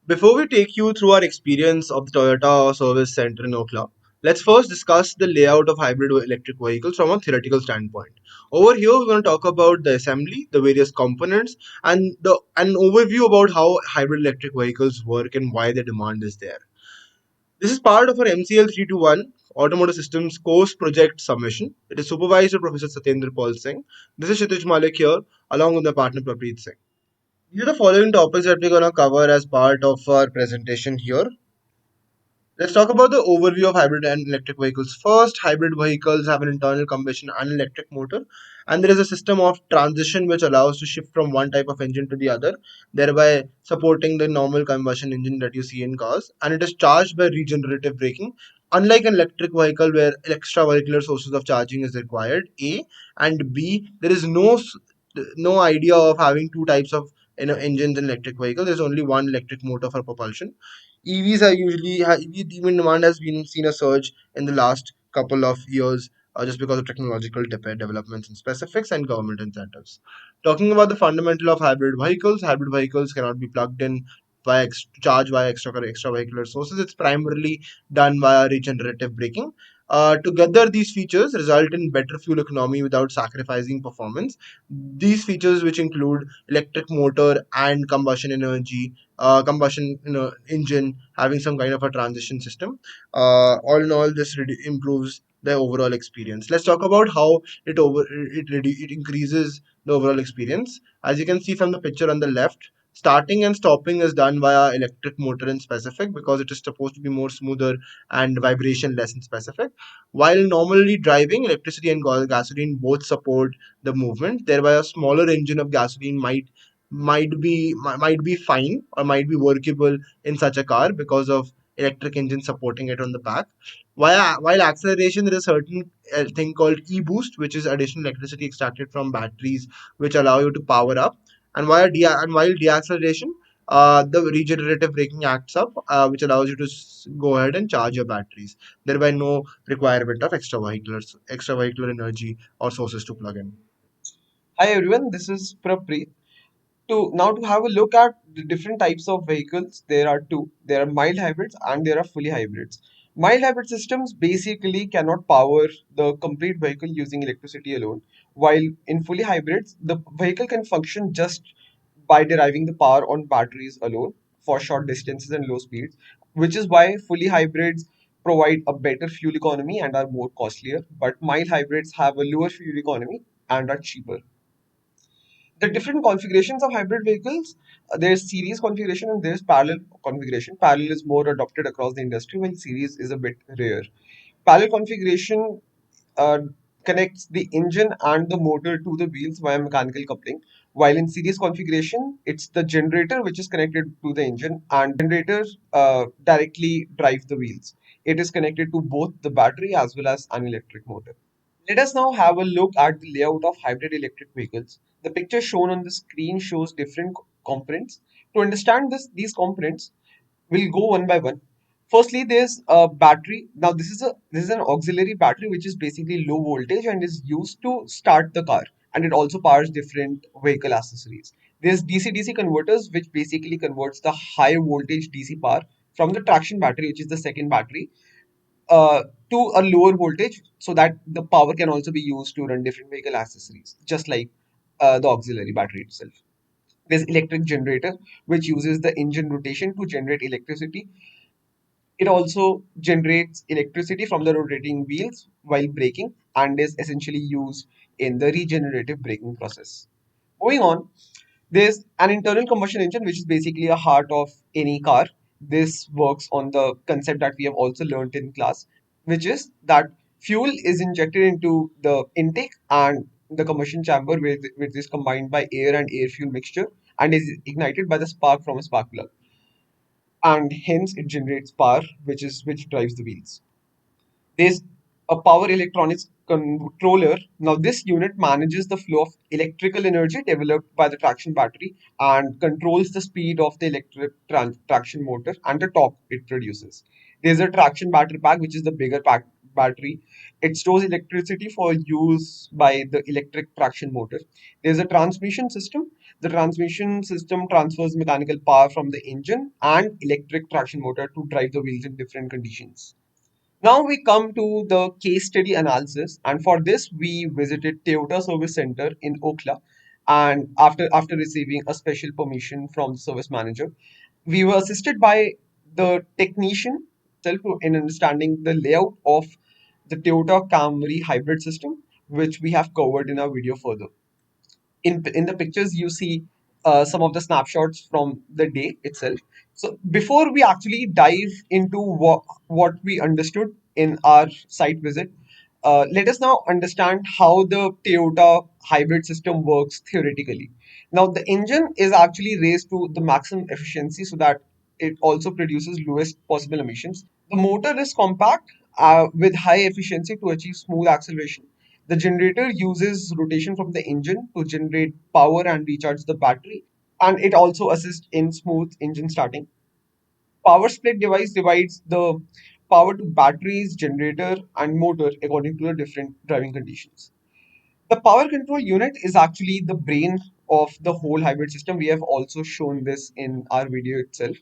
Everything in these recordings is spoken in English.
Before we take you through our experience of the Toyota Service Center in Okla, let's first discuss the layout of hybrid electric vehicles from a theoretical standpoint. Over here, we're going to talk about the assembly, the various components, and an overview about how hybrid electric vehicles work and why the demand is there. This is part of our MCL 321 Automotive Systems Course Project Submission. It is supervised by Professor Satyendra Paul Singh. This is Kshitij Malik here, along with my partner Prapreet Singh. These are the following topics that we're going to cover as part of our presentation here. Let's talk about the overview of hybrid and electric vehicles. First, hybrid vehicles have an internal combustion and electric motor, and there is a system of transition which allows to shift from one type of engine to the other, thereby supporting the normal combustion engine that you see in cars. And it is charged by regenerative braking. Unlike an electric vehicle where extravehicular sources of charging is required, A, and B, there is no idea of having two types of engines in electric vehicle. There's only one electric motor for propulsion. EVs are usually EV demand has been seen a surge in the last couple of years just because of technological developments and specifics and government incentives. Talking about the fundamental of hybrid vehicles cannot be plugged in by charged by extravehicular sources. It's primarily done via regenerative braking. Together, these features result in better fuel economy without sacrificing performance. These features, which include electric motor and combustion engine having some kind of a transition system. All in all, this improves the overall experience. Let's talk about how it increases the overall experience. As you can see from the picture on the left, starting and stopping is done via electric motor in specific because it is supposed to be more smoother and vibration less in specific. While normally driving, electricity and gasoline both support the movement. Thereby, a smaller engine of gasoline might be fine or might be workable in such a car because of electric engine supporting it on the back. While acceleration, there is a certain thing called e-boost, which is additional electricity extracted from batteries, which allow you to power up. And while deacceleration, the regenerative braking acts up, which allows you to go ahead and charge your batteries. Thereby, no requirement of extravehicular energy or sources to plug in. Hi everyone, this is Prapreet. To have a look at the different types of vehicles, there are two. There are mild hybrids and there are fully hybrids. Mild hybrid systems basically cannot power the complete vehicle using electricity alone, while in fully hybrids, the vehicle can function just by deriving the power on batteries alone for short distances and low speeds, which is why fully hybrids provide a better fuel economy and are more costlier, but mild hybrids have a lower fuel economy and are cheaper. The different configurations of hybrid vehicles, there's series configuration and there's parallel configuration. Parallel is more adopted across the industry, while series is a bit rare. Parallel configuration uh, connects the engine and the motor to the wheels via mechanical coupling, while in series configuration it's the generator which is connected to the engine, and generator directly drives the wheels. It is connected to both the battery as well as an electric motor. Let us now have a look at the layout of hybrid electric vehicles. The picture shown on the screen shows different components. To understand these components, we'll go one by one. Firstly, there's a battery. Now, this is an auxiliary battery which is basically low voltage and is used to start the car, and it also powers different vehicle accessories. There's DC-DC converters, which basically converts the high voltage DC power from the traction battery, which is the second battery, uh, to a lower voltage so that the power can also be used to run different vehicle accessories, just like the auxiliary battery itself. There's electric generator, which uses the engine rotation to generate electricity. It also generates electricity from the rotating wheels while braking and is essentially used in the regenerative braking process. Moving on, there's an internal combustion engine, which is basically a heart of any car. This works on the concept that we have also learned in class, which is that fuel is injected into the intake and the combustion chamber, which is combined by air and air fuel mixture and is ignited by the spark from a spark plug. And hence it generates power, which drives the wheels. There's a power electronics controller. Now, this unit manages the flow of electrical energy developed by the traction battery and controls the speed of the electric traction motor and the torque it produces. There's a traction battery pack, which is the bigger battery. It stores electricity for use by the electric traction motor. There's a transmission system. The transmission system transfers mechanical power from the engine and electric traction motor to drive the wheels in different conditions. Now we come to the case study analysis, and for this we visited Toyota Service Center in Okla, and after receiving a special permission from the service manager, we were assisted by the technician itself in understanding the layout of the Toyota Camry hybrid system, which we have covered in our video further. In the pictures you see some of the snapshots from the day itself. So before we actually dive into what we understood in our site visit, let us now understand how the Toyota hybrid system works theoretically. Now the engine is actually raised to the maximum efficiency so that it also produces lowest possible emissions. The motor is compact with high efficiency to achieve smooth acceleration. The generator uses rotation from the engine to generate power and recharge the battery, and it also assists in smooth engine starting. Power split device divides the power to batteries, generator, and motor according to the different driving conditions. The power control unit is actually the brain of the whole hybrid system. We have also shown this in our video itself.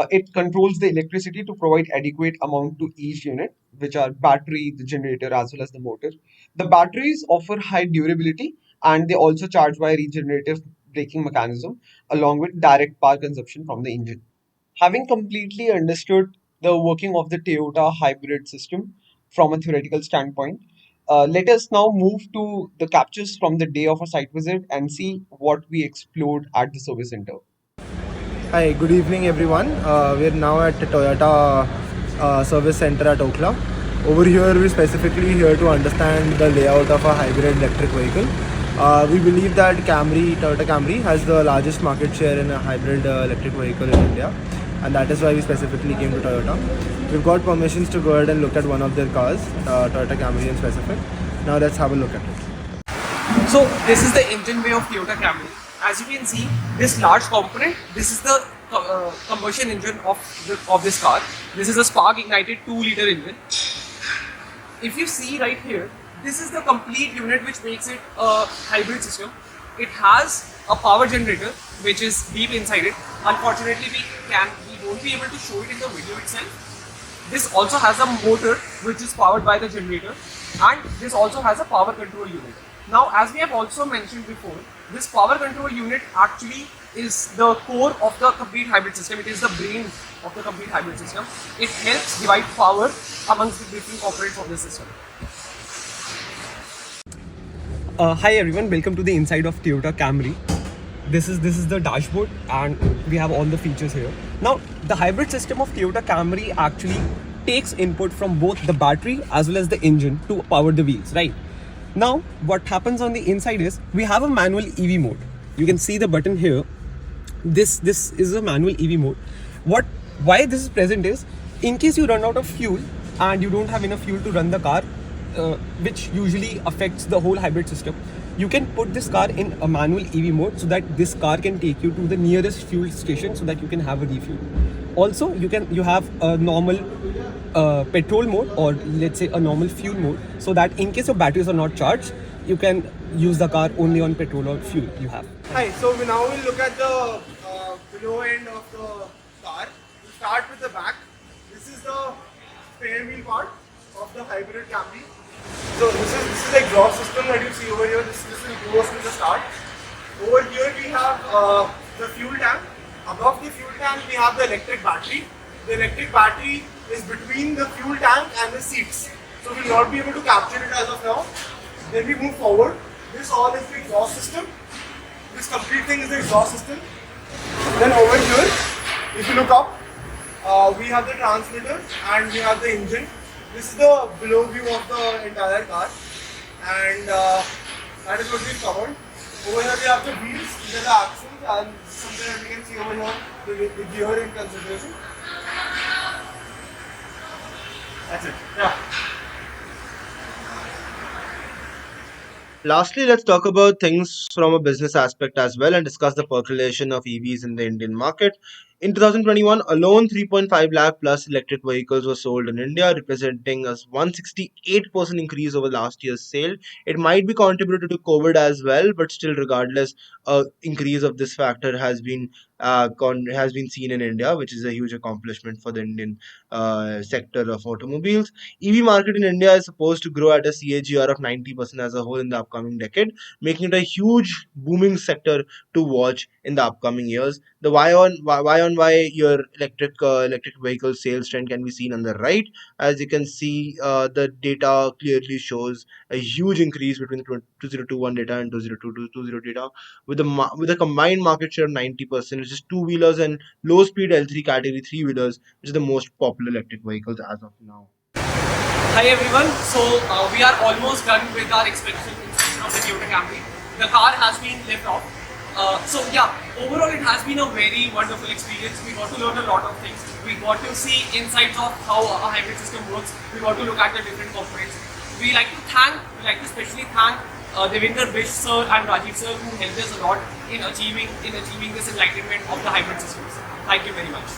It controls the electricity to provide adequate amount to each unit, which are battery, the generator, as well as the motor. The batteries offer high durability, and they also charge by regenerative braking mechanism along with direct power consumption from the engine. Having completely understood the working of the Toyota hybrid system from a theoretical standpoint, let us now move to the captures from the day of our site visit and see what we explored at the service center. Hi, good evening everyone. We're now at the Toyota service center at Okla. Over here, we're specifically here to understand the layout of a hybrid electric vehicle. We believe that Toyota Camry, has the largest market share in a hybrid electric vehicle in India, and that is why we specifically came to Toyota. We've got permissions to go ahead and look at one of their cars, Toyota Camry in specific. Now let's have a look at it. So this is the engine bay of Toyota Camry. As you can see, this large component, this is the combustion engine of this car. This is a spark ignited 2-liter engine. If you see right here, this is the complete unit which makes it a hybrid system. It has a power generator which is deep inside it. Unfortunately, we won't be able to show it in the video itself. This also has a motor which is powered by the generator, and this also has a power control unit. Now, as we have also mentioned before, this power control unit actually is the core of the complete hybrid system. It is the brain of the complete hybrid system. It helps divide power amongst the different components of the system. Hi everyone, welcome to the inside of Toyota Camry. This is the dashboard, and we have all the features here. Now, the hybrid system of Toyota Camry actually takes input from both the battery as well as the engine to power the wheels, right? Now, what happens on the inside is we have a manual EV mode. You can see the button here. This is a manual EV mode. Why this is present is in case you run out of fuel and you don't have enough fuel to run the car, which usually affects the whole hybrid system. You can put this car in a manual EV mode so that this car can take you to the nearest fuel station so that you can have a refuel. Also, you have a normal petrol mode, or let's say a normal fuel mode, so that in case your batteries are not charged, you can use the car only on petrol or fuel you have. Hi, so we now will look at the below end of the car. We'll start with the back. This is the spare wheel part of the hybrid Camry. So this is the exhaust system that you see over here. This goes to the start. Over here we have the fuel tank. Above the fuel tank we have the electric battery. The electric battery is between the fuel tank and the seats. So we will not be able to capture it as of now. Then we move forward. This all is the exhaust system. This complete thing is the exhaust system. Then over here, if you look up, we have the transmitter and we have the engine. This is the below view of the entire car, and that is what we've covered. Over here we have the wheels, these are the axles, and something that we can see over here, the gear in consideration. That's it. Yeah. Lastly, let's talk about things from a business aspect as well and discuss the percolation of EVs in the Indian market. In 2021 alone, 3.5 lakh plus electric vehicles were sold in India, representing a 168% increase over last year's sale. It might be contributed to COVID as well, but still, regardless, increase of this factor has been seen in India, which is a huge accomplishment for the Indian sector of automobiles. EV market in India is supposed to grow at a CAGR of 90% as a whole in the upcoming decade, making it a huge booming sector to watch in the upcoming years. The Y your electric vehicle sales trend can be seen on the right. As you can see, the data clearly shows a huge increase between 2021 data and 2022 data, with a combined market share of 90%, which is two wheelers and low speed L3 category three wheelers, which is the most popular electric vehicles as of now. Hi everyone. So we are almost done with our inspection of the Toyota Camry. The car has been left off. So yeah, overall it has been a very wonderful experience. We got to learn a lot of things. We got to see insights of how a hybrid system works. We got to look at the different components. We like to especially thank Devinder Bish sir and Rajiv sir who helped us a lot in achieving this enlightenment of the hybrid systems. Thank you very much.